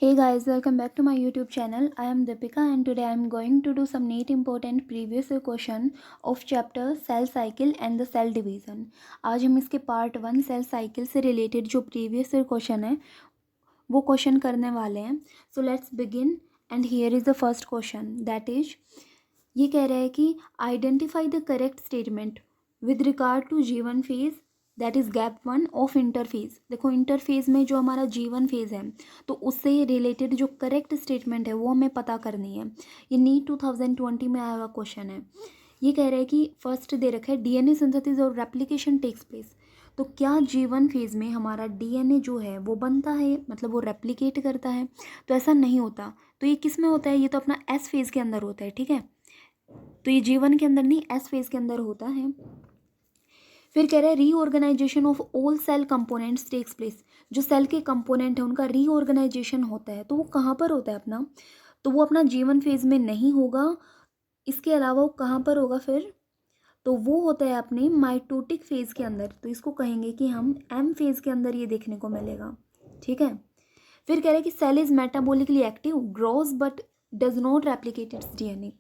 Hey guys, welcome back to my YouTube channel. I am Deepika and today I am going to do some neat important previous year question of chapter cell cycle and the cell division. आज हम इसके part 1 cell cycle से related जो previous year question है वो question करने वाले हैं. So let's begin and here is the first question that is ये कह रहा है कि identify the correct statement with regard to G1 phase that is gap 1 of interphase. देखो इंटरफेज में जो हमारा G1 फेज है तो उससे रिलेटेड जो करेक्ट स्टेटमेंट है वो हमें पता करनी है. ये नीट 2020 में आया हुआ क्वेश्चन है. ये कह रहा है कि फर्स्ट दे रखा है डीएनए सिंथेसिस और रेप्लिकेशन टेक्स प्लेस. तो क्या G1 फेज में हमारा डीएनए जो है वो बनता है, मतलब वो रेप्लिकेट करता है? तो ऐसा नहीं होता. तो ये किस में होता है? ये तो अपना एस फेज के अंदर होता है. ठीक है, तो ये G1 के अंदर नहीं, एस फेज के अंदर होता है. फिर कह रहा है reorganisation of all cell components takes place. जो सेल के कंपोनेंट है उनका रीऑर्गेनाइजेशन होता है. तो वो कहाँ पर होता है अपना? तो वो अपना G1 फेज में नहीं होगा. इसके अलावा वो कहाँ पर होगा फिर? तो वो होता है अपने माइटोटिक फेज के अंदर. तो इसको कहेंगे कि हम एम फेज के अंदर ये देखने को मिलेगा. ठीक है. फिर कह रहे हैं कि cell is metabolically active, grows but does not replicate its DNA.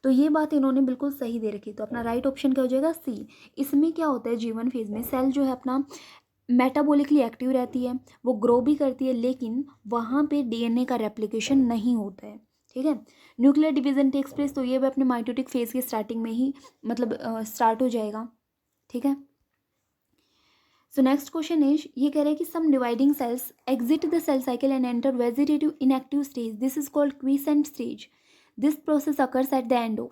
तो ये बात इन्होंने बिल्कुल सही दे रखी. तो अपना राइट ऑप्शन क्या हो जाएगा? सी. इसमें क्या होता है G1 फेज में सेल जो है अपना मेटाबॉलिकली एक्टिव रहती है, वो ग्रो भी करती है, लेकिन वहाँ पे डीएनए का रेप्लिकेशन नहीं होता है. ठीक है. Nuclear division takes place. तो ये भी अपने माइटोटिक फेज के स्टार्टिंग में ही मतलब स्टार्ट हो जाएगा. ठीक है. सो नेक्स्ट क्वेश्चन इज ये कह रहे हैं कि some dividing cells exit the cell cycle and enter vegetative inactive stage. This is called quiescent stage. This process occurs at the end of.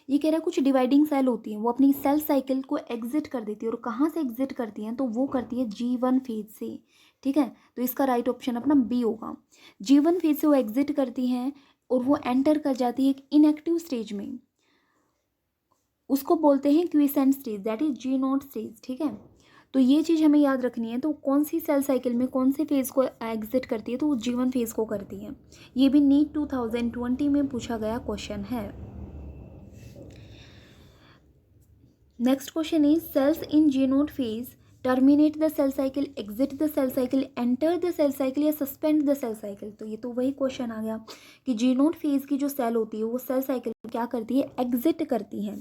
ये कह रहा है कुछ डिवाइडिंग सेल होती हैं वो अपनी सेल साइकिल को एग्जिट कर देती है. और कहाँ से एग्जिट करती हैं? तो वो करती है G1 फेज से. ठीक है. तो इसका राइट ऑप्शन अपना बी होगा. G1 फेज से वो एग्जिट करती हैं और वो एंटर कर जाती है एक इनएक्टिव स्टेज में. उसको बोलते हैं quiescent stage, that is G0 stage. ठीक है. तो ये चीज़ हमें याद रखनी है. तो कौन सी सेल साइकिल में कौन से फेज़ को एग्जिट करती है? तो वो G1 फेज़ को करती है. ये भी नीट 2020 में पूछा गया क्वेश्चन है. Next question is cells in G0 phase terminate the cell cycle, exit the cell cycle, enter the cell cycle या सस्पेंड द सेल साइकिल. तो ये तो वही क्वेश्चन आ गया कि G0 फेज की जो सेल होती है वो सेल साइकिल क्या करती है? एग्जिट करती है.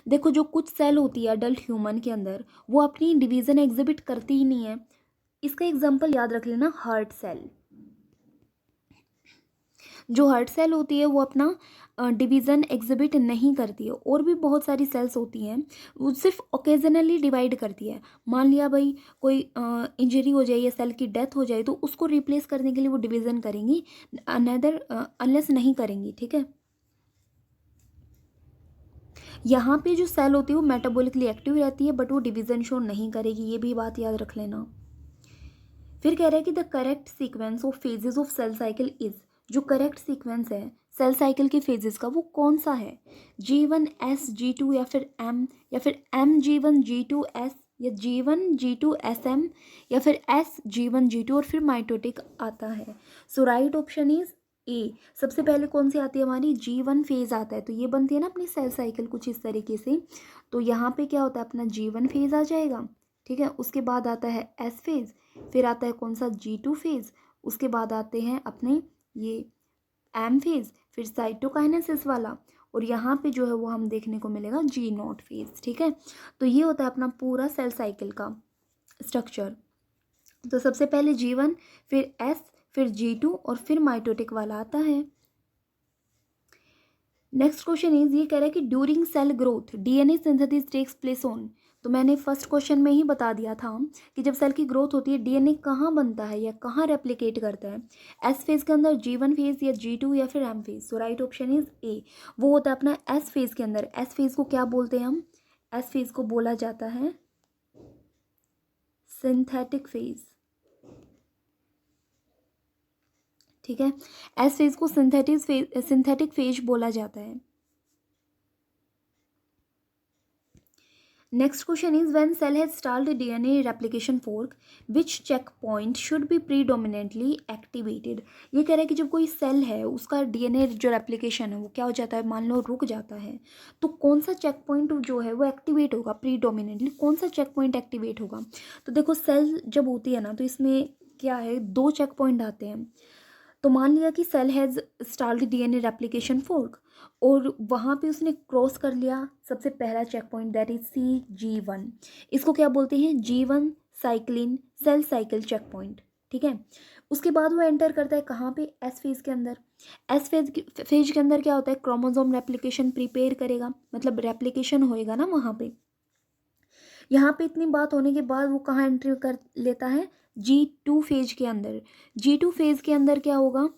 देखो जो कुछ सेल होती है अडल्ट ह्यूमन के अंदर वो अपनी डिवीजन एग्जिबिट करती ही नहीं है. इसका एग्जांपल याद रख लेना, हार्ट सेल. जो हार्ट सेल होती है वो अपना डिवीज़न एग्जिबिट नहीं करती है. और भी बहुत सारी सेल्स होती हैं वो सिर्फ ओकेजनली डिवाइड करती है. मान लिया भाई कोई इंजरी हो जाए या सेल की डेथ हो जाए तो उसको रिप्लेस करने के लिए वो डिवीज़न करेंगी, अनदर अनलेस नहीं करेंगी. ठीक है. यहाँ पे जो सेल होती है वो मेटाबॉलिकली एक्टिव रहती है बट वो डिवीज़न शो नहीं करेगी. ये भी बात याद रख लेना. फिर कह रहा है कि the correct sequence of phases of cell cycle is. जो करेक्ट सीक्वेंस है सेल साइकिल के फेजेस का वो कौन सा है? G1 S G2 या फिर M, या फिर M G1 G2 S, या G1 G2 SM, या फिर S G1 G2 और फिर माइटोटिक आता है. सो राइट ऑप्शन इज ए. सबसे पहले कौन सी आती है हमारी? G1 फेज आता है. तो ये बनती है ना अपनी सेल साइकिल कुछ इस तरीके से. तो यहाँ पे क्या होता है? अपना G1 फेज आ जाएगा. ठीक है. उसके बाद आता है S फेज, फिर आता है कौन सा? G2 phase. उसके बाद आते हैं अपने ये एम फेज, फिर साइटोकाइनेसिस वाला, और यहाँ पे जो है वो हम देखने को मिलेगा G0 फेज. ठीक है. तो ये होता है अपना पूरा सेल साइकिल का स्ट्रक्चर. तो सबसे पहले G1, फिर S, फिर G2 और फिर माइटोटिक वाला आता है. नेक्स्ट क्वेश्चन इज ये कह रहा है कि during cell growth DNA synthesis takes place on. तो मैंने फर्स्ट क्वेश्चन में ही बता दिया था कि जब सेल की ग्रोथ होती है डीएनए कहाँ बनता है या कहाँ रेप्लिकेट करता है? एस फेज के अंदर, G1 फेज या G2 या फिर M phase. So right option is A. वो होता है अपना एस फेज के अंदर. एस फेज को क्या बोलते हैं हम? एस फेज को बोला जाता है सिंथेटिक फेज. ठीक है. एस फेज को सिंथेटिक फेज बोला जाता है. Next question is when cell has started DNA replication fork which check point should be predominantly activated. ये कह रहा है कि जब कोई सेल है उसका डीएनए जो रेप्लिकेशन है वो क्या हो जाता है? मान लो रुक जाता है. तो कौन सा चेक पॉइंट जो है वो एक्टिवेट होगा प्रीडोमिनेंटली? कौन सा चेक पॉइंट एक्टिवेट होगा? तो देखो सेल जब होती है ना तो इसमें क्या है, दो चेक पॉइंट आते हैं. तो मान लिया कि cell has start DNA replication fork और वहाँ पे उसने क्रॉस कर लिया सबसे पहला check point, that is CG1। इसको क्या बोलते हैं? G1 cyclin cell cycle check point. ठीक है, उसके बाद वो एंटर करता है कहाँ पे? एस फेज के अंदर। एस फेज के अंदर क्या होता है? क्रोमोसोम रेप्लिकेशन प्रिपेयर करेगा, मतलब रेप्लिकेशन होएगा ना वहाँ पे। यहाँ पे इतनी बात होने के बाद वो कहाँ एंट्री कर लेता है? G2 फेज के अंदर। G2 फेज के अंदर क्या होगा?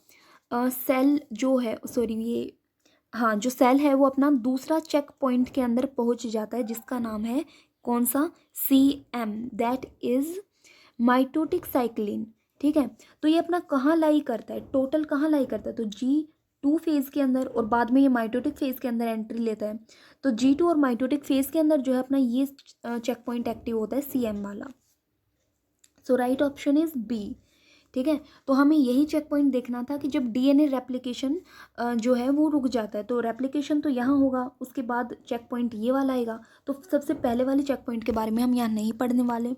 सेल जो है, सॉरी ये, हाँ, जो सेल है वो अपना दूसरा चेक पॉइंट के अंदर पहुंच जाता है, जिसका नाम है कौन सा? CM, that is mitotic cyclin. ठीक है, तो ये अपना कहाँ लाई करता है? टोटल कहाँ लाई करता है? तो G2 फेज के अंदर, और बाद में ये माइटोटिक फेज के अंदर एंट्री लेता है। तो G2 और माइटोटिक फेज के अंदर जो है अपना ये चेक पॉइंट एक्टिव होता है, CM वाला। सो राइट ऑप्शन इज B। ठीक है, तो हमें यही चेक पॉइंट देखना था कि जब डीएनए रेप्लिकेशन जो है वो रुक जाता है, तो रेप्लिकेशन तो यहाँ होगा, उसके बाद चेक पॉइंट ये वाला आएगा। तो सबसे पहले वाले चेक पॉइंट के बारे में हम यहाँ नहीं पढ़ने वाले,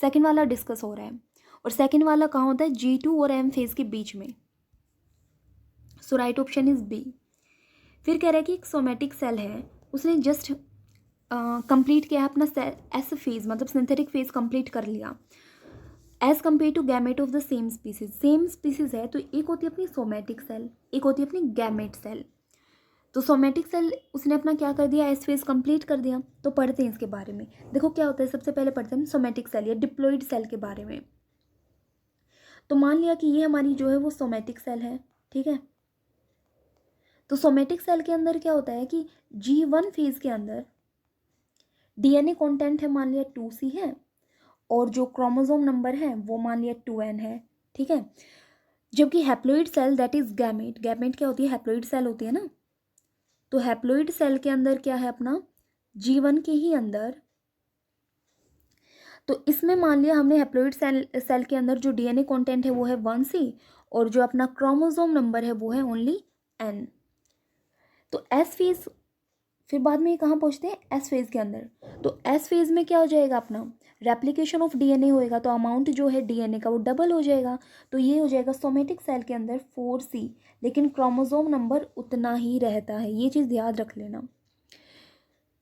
सेकंड वाला डिस्कस हो रहा है। और सेकंड वाला कहाँ होता है? G2 और M फेज के बीच में। सो राइट ऑप्शन इज B। फिर कह रहा है कि एक सोमेटिक सेल है, उसने जस्ट कंप्लीट किया है अपना एस फेज, मतलब सिंथेटिक फेज कंप्लीट कर लिया, as compare to gamete of the same species. Same species है तो एक होती है अपनी सोमेटिक सेल, एक होती है अपनी गैमेट सेल। तो सोमेटिक सेल उसने अपना क्या कर दिया? एस फेज कंप्लीट कर दिया। तो पढ़ते हैं इसके बारे में। देखो क्या होता है, सबसे पहले पढ़ते हैं सोमेटिक सेल या डिप्लॉइड सेल के बारे में। तो मान लिया कि ये हमारी जो है वो सोमेटिक सेल है। ठीक है, तो सोमेटिक सेल के अंदर क्या होता है कि G1 फेज के अंदर डीएनए कंटेंट है, मान लिया 2C है, और जो क्रोमोसोम नंबर है वो मान लिया 2N है। ठीक है, जबकि haploid cell that is gamete, gamete क्या होती है? हैप्लोइड सेल होती है ना। तो हैप्लोइड सेल के अंदर क्या है अपना? G1 के ही अंदर, तो इसमें मान लिया हमने हैप्लोइड सेल के अंदर जो डीएनए कंटेंट है वो है 1C, और जो अपना क्रोमोसोम नंबर है वो है ओनली N। तो एस फेज, फिर बाद में ये कहाँ पहुँचते हैं? एस फेज के अंदर। तो एस फेज में क्या हो जाएगा अपना? रेप्लिकेशन ऑफ डीएनए होएगा, तो अमाउंट जो है डीएनए का वो डबल हो जाएगा। तो ये हो जाएगा सोमेटिक सेल के अंदर 4C, लेकिन क्रोमोसोम नंबर उतना ही रहता है, ये चीज़ याद रख लेना।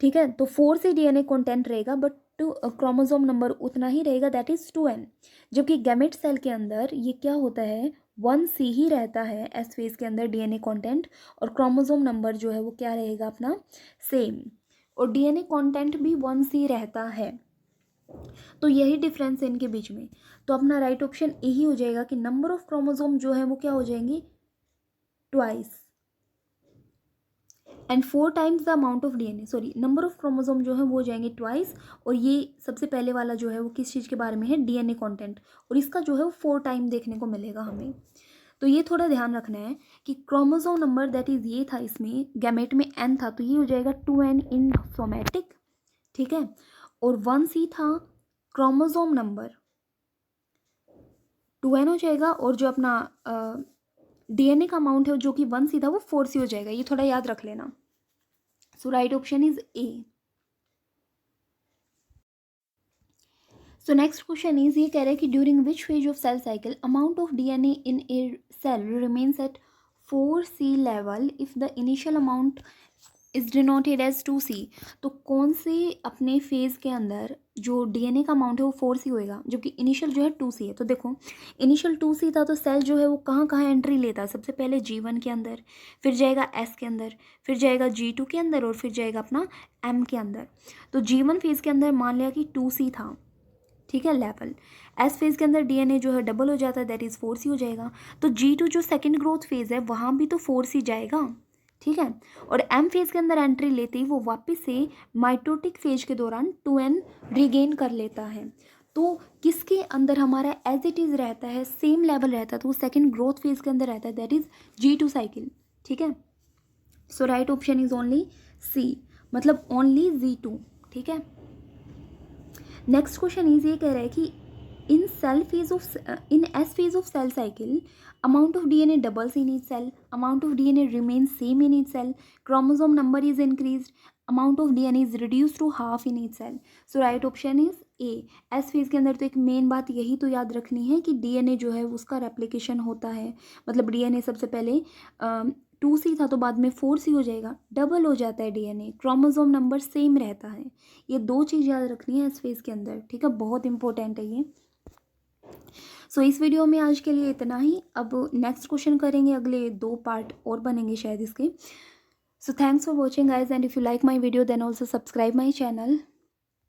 ठीक है, तो 4C डीएनए कंटेंट रहेगा, बट क्रोमोसोम नंबर उतना ही रहेगा, दैट इज 2N। जबकि गैमेट सेल के अंदर ये क्या होता है? 1C ही रहता है एस फेज के अंदर डीएनए कंटेंट, और क्रोमोसोम नंबर जो है वो क्या रहेगा अपना? सेम, और डीएनए कंटेंट भी 1C रहता है। तो यही डिफरेंस है इनके बीच में। तो अपना राइट ऑप्शन यही हो जाएगा कि नंबर ऑफ क्रोमोसोम जो है वो क्या हो जाएंगे? Twice and 4 times the amount of DNA, sorry, number of chromosome जो है वो हो जाएंगे ट्वाइस। और ये सबसे पहले वाला जो है वो किस चीज़ के बारे में है? डीएनए कंटेंट, और इसका जो है वो 4 टाइम देखने को मिलेगा हमें। तो ये थोड़ा ध्यान रखना है कि क्रोमोसोम नंबर दैट इज ये था, इसमें गैमेट में N था, तो ये हो जाएगा 2N इन सोमेटिक। ठीक है, और 1C था क्रोमोसोम नंबर, 2N हो जाएगा, और जो अपना डीएनए का अमाउंट है जो कि 1C था वो 4C हो जाएगा, ये थोड़ा याद रख लेना। So right option is A। So next question is, ये कह रहा है कि during which phase of cell cycle amount of DNA in a cell remains at 4C level if the initial amount is denoted as 2C। तो कौन से अपने phase के अंदर जो डीएनए का अमाउंट है वो 4C होएगा, जबकि इनिशियल जो है 2C है। तो देखो इनिशियल 2C था, तो सेल जो है वो कहाँ कहाँ एंट्री लेता है? सबसे पहले G1 के अंदर, फिर जाएगा S के अंदर, फिर जाएगा G2 के अंदर, और फिर जाएगा अपना M के अंदर। तो G1 फेज के अंदर मान लिया कि 2C था, ठीक है, लेवल। एस फेज के अंदर डीएनए जो है डबल हो जाता है, दैट इज 4C हो जाएगा। तो G2 जो सेकेंड ग्रोथ फेज है वहाँ भी तो 4C जाएगा। ठीक है, और एम फेज के अंदर एंट्री लेते ही वो वापस से माइटोटिक फेज के दौरान 2N रिगेन कर लेता है। तो किसके अंदर हमारा एज इट इज़ रहता है, सेम लेवल रहता है, तो वो सेकेंड ग्रोथ फेज के अंदर रहता है, दैट इज G2 साइकिल। ठीक है, so right option is only C, मतलब ओनली Z2। ठीक है, नेक्स्ट क्वेश्चन इज, ये कह रहा है कि In in S phase of cell cycle, amount of DNA doubles in each cell, amount of DNA remains same in each cell, chromosome number is increased, amount of DNA is reduced to half in each cell. So right option is A. S phase के अंदर तो एक main बात यही तो याद रखनी है कि डीएनए जो है उसका रेप्लिकेशन होता है, मतलब डीएनए सबसे पहले 2C था तो बाद में 4C हो जाएगा, डबल हो जाता है डीएनए, क्रोमोसोम नंबर सेम रहता है। ये दो चीज़ याद रखनी है एस फेज के अंदर, ठीक है, बहुत इंपॉर्टेंट है ये। सो इस वीडियो में आज के लिए इतना ही। अब नेक्स्ट क्वेश्चन करेंगे, अगले 2 पार्ट और बनेंगे शायद इसके। So thanks for watching guys, and if you like my video then also subscribe my channel.